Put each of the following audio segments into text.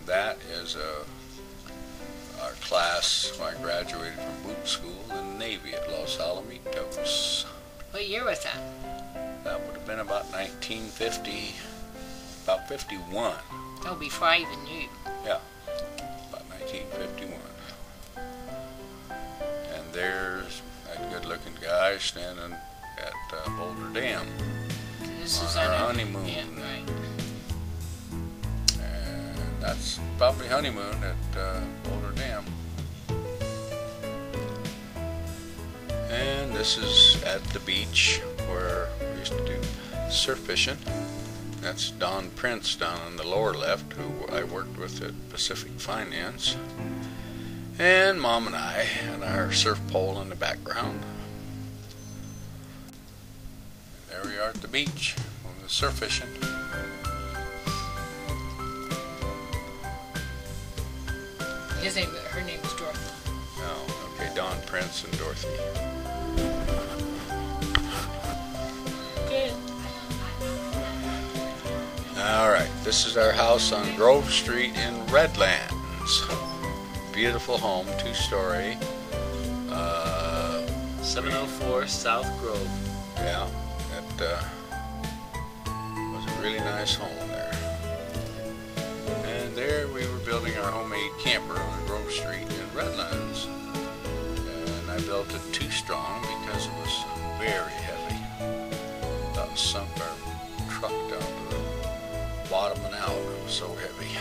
that is our class when I graduated from boot school in the Navy at Los Alamitos. What year was that? That would have been about 1950, about 51. Oh, before I even knew. Yeah, about 1951. And there's that good-looking guy standing at Boulder Dam This on is our our honeymoon. Yeah, right. And that's probably honeymoon at Boulder Dam. And this is at the beach where we used to do surf fishing. That's Don Prince down on the lower left, who I worked with at Pacific Finance. And Mom and I, and our surf pole in the background. There we are at the beach on the surf fishing. Her name is Dorothy. Oh, okay, Don Prince and Dorothy. Good. All right, this is our house on Grove Street in Redlands. Beautiful home, 2-story. 704 South Grove. Yeah, that was a really nice home there. And there we were building our homemade camper on Grove Street in Redlands. And I built it 2-strong because it was very heavy. About sunk our truck down to the bottom and out. It was so heavy.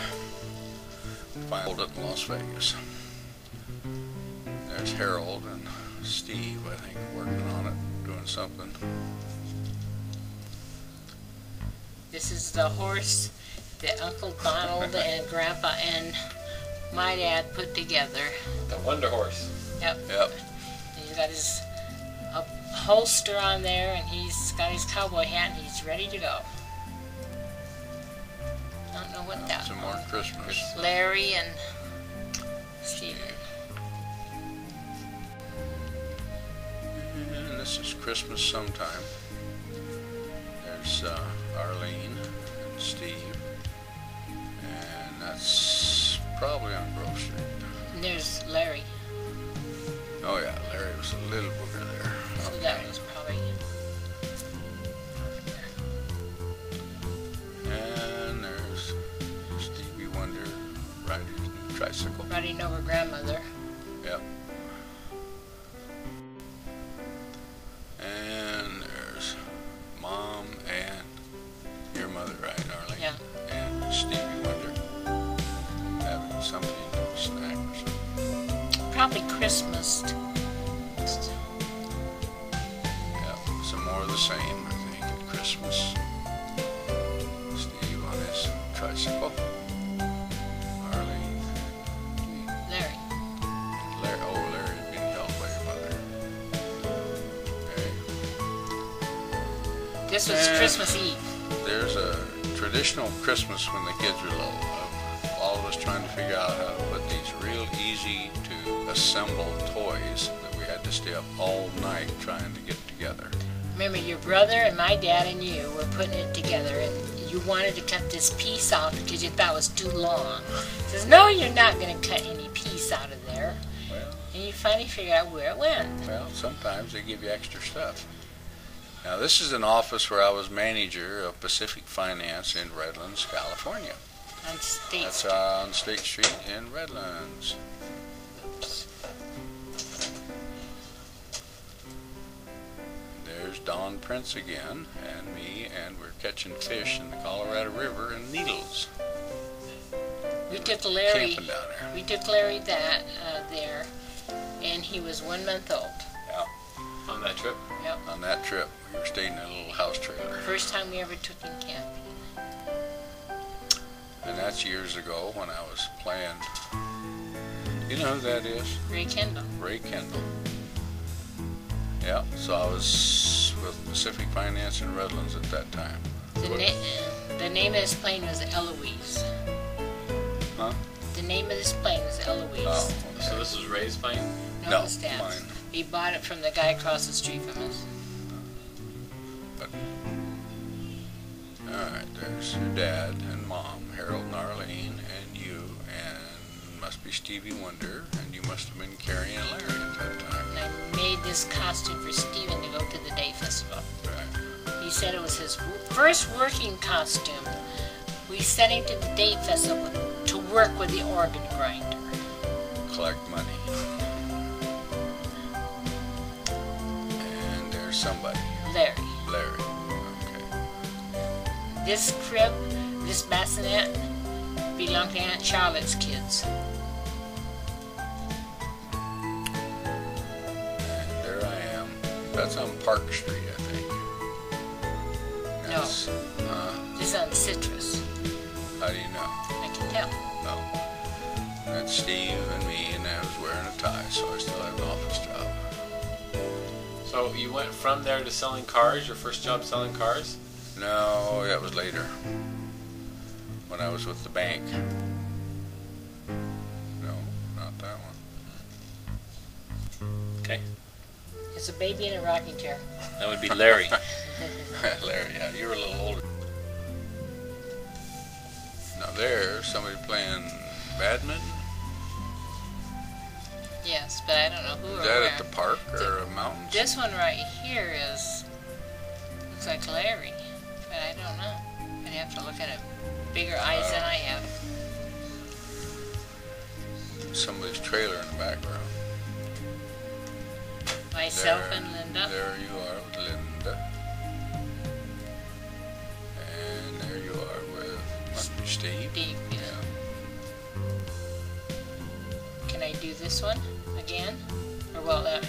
Finally built it in Las Vegas. There's Harold and Steve, I think, working on it, doing something. This is the horse that Uncle Donald and Grandpa and my dad put together. The Wonder Horse. Yep. Yep. And he's got his holster on there, and he's got his cowboy hat, and he's ready to go. I don't know what that Some more Christmas. Larry and Steve. And this is Christmas sometime. There's Arlene and Steve. And that's probably on Grove Street. And there's Larry. Oh yeah, Larry was a little booger there. So that was probably. And there's Stevie Wonder riding his tricycle. Riding over grandmother. Yep. And there's Mom and your mother, right, Arlene? Yeah. And Stevie Wonder having something, a snack or something. Probably Christmas. Yep. Some more of the same, I think, at Christmas. Steve on his tricycle. Arlene. Larry. Larry, oh, Larry being held by your mother. Okay. This was And Christmas Eve. There's a traditional Christmas when the kids are little. All of us trying to figure out how to put these real easy to assemble toys that we had to stay up all night trying to get together. Remember, your brother and my dad and you were putting it together, and you wanted to cut this piece off because you thought it was too long. He says, no, you're not going to cut any piece out of there. Well, And you finally figured out where it went. sometimes they give you extra stuff. Now, this is an office where I was manager of Pacific Finance in Redlands, California. On State That's Street. on State Street in Redlands. There's Don Prince again, and me, and we're catching fish in the Colorado River in Needles. We took Larry. Camping down there. We took Larry there, and he was 1 month old. Yeah. On that trip. Yep. On that trip, we were staying in a little house trailer. First time we ever took him camping. And that's years ago when I was playing. You know who that is? Ray Kendall. Ray Kendall. Yeah, so I was with Pacific Finance in Redlands at that time. The name of this plane was Eloise. Huh? The name of this plane was Eloise. Oh, okay. So this is Ray's plane? No, it was Dad's. mine. He bought it from the guy across the street from us. But, all right, there's your dad and Mom, Harold and Arlene, and you, be Stevie Wonder, and you must have been Carrie and Larry at that time. And I made this costume for Steven to go to the day festival. Right. He said it was his first working costume. We sent him to the date festival to work with the organ grinder. Collect money. And there's somebody. Larry. Larry. Okay. This crib, this bassinet, belonged to Aunt Charlotte's kids. And there I am. That's on Park Street, I think. That's, This is on Citrus. How do you know? I can tell. No. That's Steve and me, and I was wearing a tie, so I still have an office job. So you went from there to selling cars, your first job selling cars? No, that was later. When I was with the bank. No, not that one. Okay. It's a baby in a rocking chair. That would be Larry. Larry, yeah, you were a little older. Now there's somebody playing badminton. Yes, but I don't know who Is or that where. at the park or a mountain? This one right here looks like Larry, but I don't know. I'd have to look at it. Bigger eyes than I have. Somebody's trailer in the background. Myself and Linda. There you are with Linda. And there you are with, must be Steve. Steve, yeah. Yeah. Can I do this one again? Or will it let me?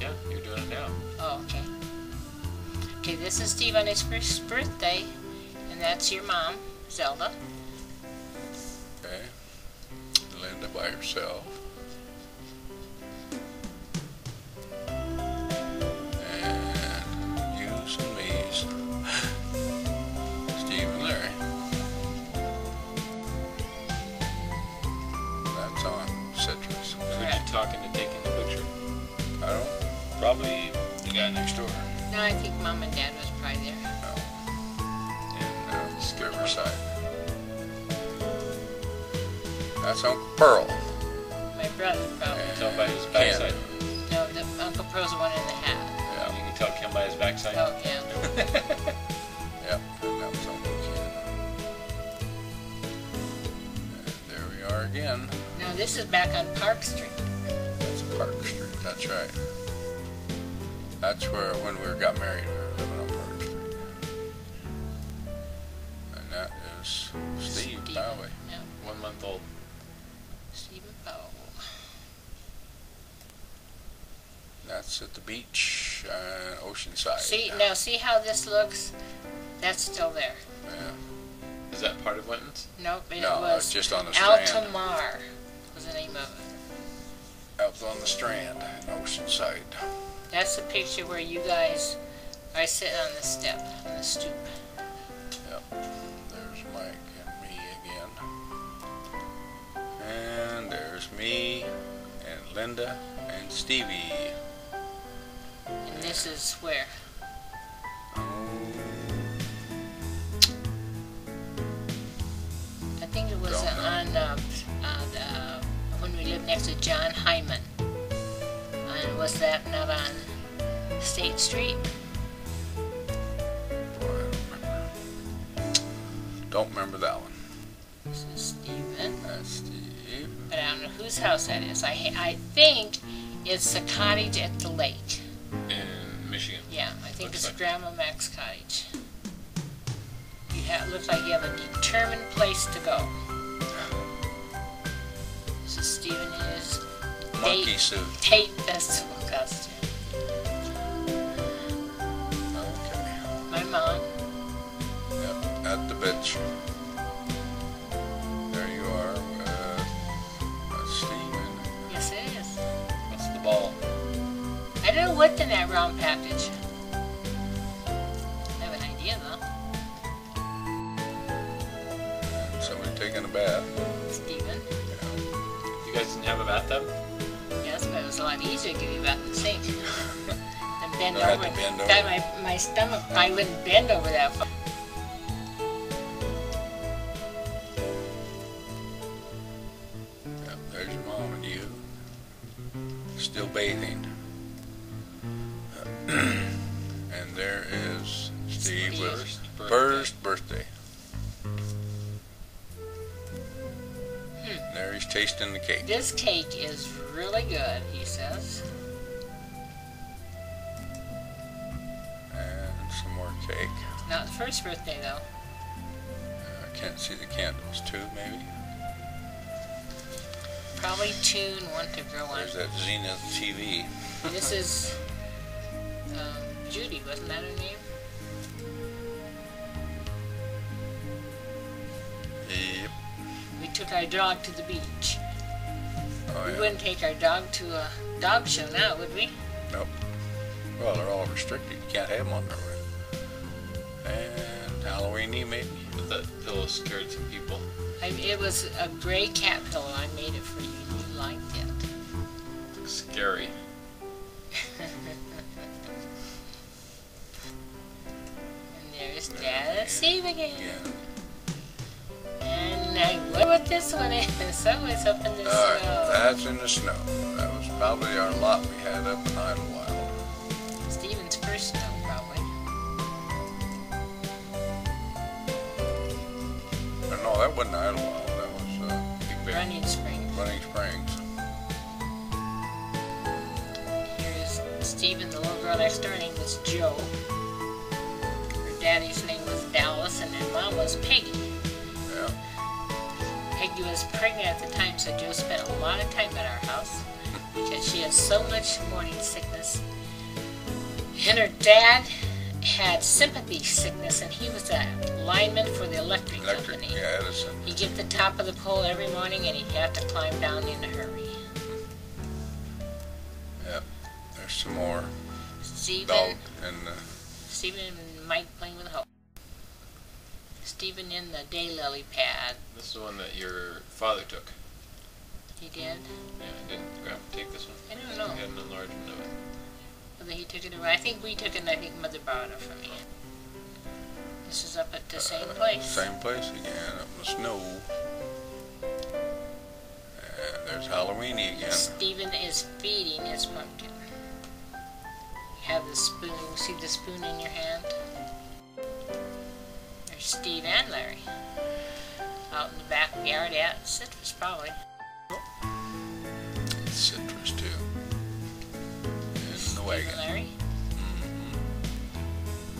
Yeah, you're doing it now. Oh, okay. Okay, this is Steve on his first birthday, and that's your mom, Zelda. Okay. Linda by herself. And yous and me's. Steve and Larry. That's on Citrus. Who'd you talking to taking the picture? I don't. Probably the guy next door. No, I think Mom and Dad was probably there. No. In Riverside. That's Uncle Pearl. My brother, probably. You can tell by his backside. No, the Uncle Pearl's the one in the hat. Yeah. You can tell Kim by his backside. Oh, yeah. Yep. And that was Uncle Ken. And there we are again. No, this is back on Park Street. That's Park Street. That's right. That's where, when we got married, we were living on Park Street. And that is Steve, probably. Yeah, 1 month old. Stephen Powell. That's at the beach, Oceanside. See how this looks? That's still there. Yeah. Is that part of Winton's? Nope, it No, was it's just on the Strand. Altamar was the name of it. Out on the Strand in Oceanside. That's the picture where you guys are sitting on the step, on the stoop. Yep. There's Mike and me again. And there's me and Linda and Stevie. And this is where? I think it was Don't know. on when we lived next to John Hyman. And was that not on State Street? Don't remember that one. This is Stephen. That's Steve. But I don't know whose house that is. I think it's a cottage at the lake. In Michigan. Yeah, I think Looks it's like Grandma Mac's cottage. Looks like you have a determined place to go. This is Stephen in his Monkey suit. tape festival costume. Okay. My mom. Yep. At the beach. There you are. That's Steve. Yes, it is. What's the ball? I don't know what's in that round package. I have an idea though. And somebody taking a bath. Stephen. You guys didn't have a bathtub? Yes, but it was a lot easier to get you back in the sink. And bend I had over. to bend That over. my stomach probably wouldn't bend over that far. Yep. There's bathing. And there is Steve with first birthday. There he's tasting the cake. This cake is really good, he says. And some more cake. Not the first birthday, though. I can't see the candles. 2 maybe? Probably 2 and 1 to grow on. There's that Zenith TV. This is Judy, wasn't that her name? Yep. We took our dog to the beach. Oh, We yeah. wouldn't take our dog to a dog show now, would we? Nope. Well, they're all restricted. You can't have them on the roof. And Halloween-y maybe? But that pillow scared some people. It was a gray cat pillow. I made it for you. You liked it. Scary. And there's Dad and Steve again. Yeah. And I wonder what this one is. So it's up in the snow. That's in the snow. That was probably our lot we had up in Idlewild. Steven's first snow, probably. No, that wasn't Idlewild. That was Big Bear. Running Spring. Running Springs. Here's Steven, the little girl next door. Her name was Joe. Her daddy's name was Dallas, and her mom was Peggy. Yeah. Peggy was pregnant at the time, so Joe spent a lot of time at our house because she had so much morning sickness. And her dad had sympathy sickness, and he was a lineman for the electric company. Yeah, Edison. He'd get to the top of the pole every morning, and he'd have to climb down in a hurry. Yep. There's some more Steven, dog and Steven and Mike playing with a hoe. Steven in the daylily pad. This is the one that your father took. He did? Yeah, didn't Grandpa take this one? I don't know. We had an enlargement of it. Whether he took it away. I think we took it, and I think Mother borrowed it from me. This is up at the same place. Same place again, up in the snow. And there's Halloween-y again. Steven is feeding his pumpkin. You have the spoon. See the spoon in your hand? There's Steve and Larry. Out in the backyard at Citrus, probably. Citrus too. In the wagon. Steve and Larry.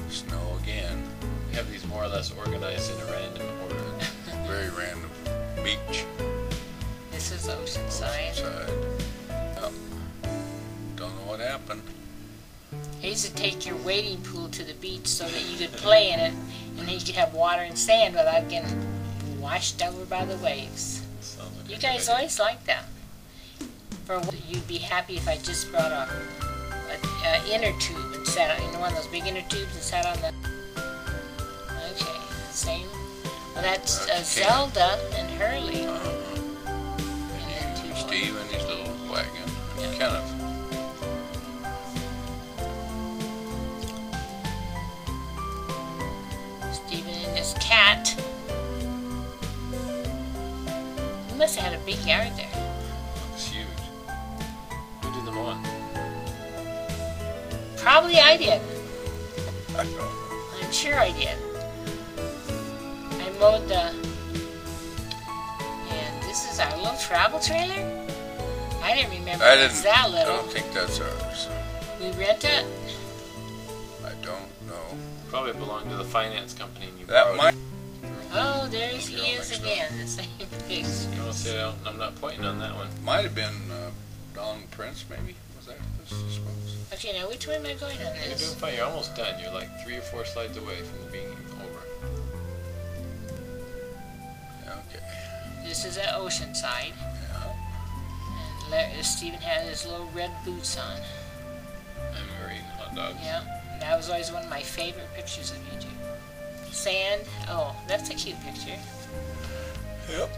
Snow again. We have these more or less organized in a random order. Very random. Beach. This is Oceanside. Side. Yep. Don't know what happened. He used to take your wading pool to the beach so that you could play in it, and then you could have water and sand without getting washed over by the waves. Sounds like You a guys good idea. always liked that. You'd be happy if I just brought a inner tube and sat on, one of those big inner tubes and sat on the. Okay, same. Well, that's Zelda and Hurley. And Steve and his little wagon. And Yeah. Kenneth. Steven and his cat. He must have had a big yard there. It's huge. Who did them on? Probably I did. I don't know. I'm sure I did. I mowed the. And this is our little travel trailer. I didn't remember I it didn't. was that I little. don't think that's ours. We rent it. I don't know. Probably belonged to the finance company and you That borrowed might. it. Oh, there's Yeah, he is next again. The same face. You don't say I'm not pointing on that one. Might have been Don Prince, maybe. Was that this? I suppose. Okay, now which way am I going on You're doing this? fine. You're almost done. You're like 3 or 4 slides away from being over. Okay. This is at Oceanside. Yeah. And Stephen had his little red boots on. And we were eating hot dogs. Yeah, and that was always one of my favorite pictures of you two. Sand. Oh, that's a cute picture. Yep.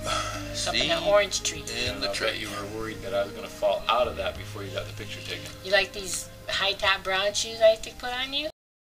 Up in an orange tree. In the I tree. bet you were worried that I was going to fall out of that before you got the picture taken. You like these high top brown shoes I have to put on you?